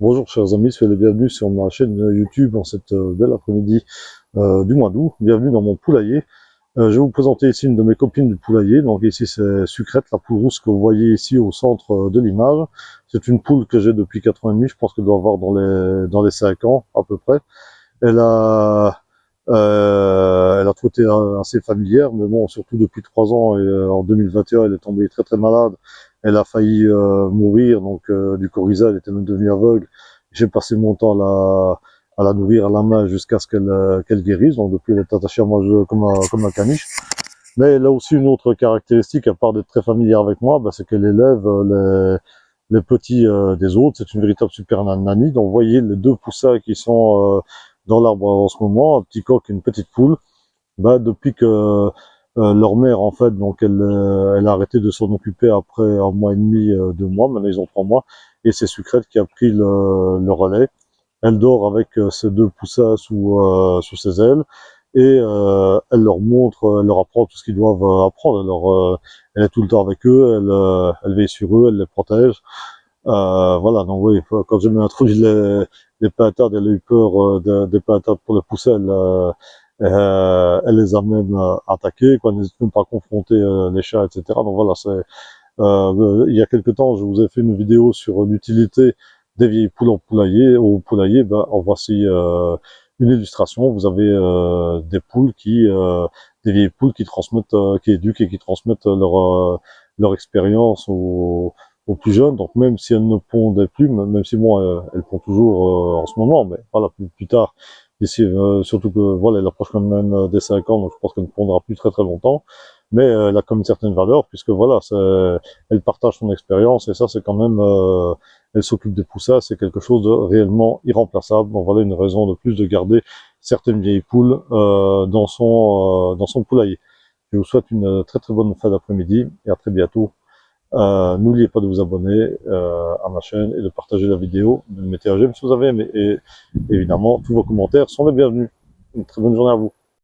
Bonjour chers amis, soyez les bienvenus sur ma chaîne YouTube en cette belle après-midi du mois d'août. Bienvenue dans mon poulailler. Je vais vous présenter ici une de mes copines du poulailler. Donc ici c'est Sucrète, la poule rousse que vous voyez ici au centre de l'image. C'est une poule que j'ai depuis 4 ans et demi, je pense qu'elle doit avoir dans les 5 ans à peu près. Elle a elle a toujours été assez familière, mais bon, surtout depuis 3 ans et en 2021, elle est tombée très très malade. Elle a failli mourir, donc du coryza, elle était même devenue aveugle. J'ai passé mon temps à la nourrir à la main jusqu'à ce qu'elle guérisse. Donc depuis, elle est attachée à moi comme un caniche. Mais elle a aussi une autre caractéristique, à part d'être très familière avec moi, c'est qu'elle élève les petits des autres. C'est une véritable super nanny. Donc vous voyez les deux poussins qui sont dans l'arbre en ce moment, un petit coq et une petite poule. Depuis que leur mère, en fait, donc elle a arrêté de s'en occuper après 1 mois et demi, 2 mois. Maintenant ils ont 3 mois, et c'est Sucrète qui a pris le relais. Elle dort avec ses deux poussins sous ses ailes, et elle leur montre, elle leur apprend tout ce qu'ils doivent apprendre. Elle est tout le temps avec eux, elle veille sur eux, elle les protège. Voilà, donc oui, quand j'ai introduit les pintades, elle a eu peur des pintades pour les pousser, elle les a même attaqués, quoi, n'hésite même pas à confronter les chats, etc. Donc voilà, il y a quelque temps, je vous ai fait une vidéo sur l'utilité des vieilles poules au poulailler. En voici une illustration. Vous avez des vieilles poules qui transmettent, qui éduquent et qui transmettent leur expérience aux plus jeunes. Donc même si elles ne pondaient plus, même si moi elles pondent toujours en ce moment, mais voilà, plus tard, ici, surtout que voilà, elle approche quand même des 5 ans, donc je pense qu'elle ne pondra plus très très longtemps. Mais elle a comme une certaine valeur, puisque voilà, elle partage son expérience, et ça c'est quand même, elle s'occupe des poussins, c'est quelque chose de réellement irremplaçable. Donc voilà une raison de plus de garder certaines vieilles poules dans son poulailler. Je vous souhaite une très très bonne fin d'après-midi, et à très bientôt. N'oubliez pas de vous abonner à ma chaîne et de partager la vidéo, de me mettre un j'aime si vous avez aimé, et évidemment tous vos commentaires sont les bienvenus. Une très bonne journée à vous.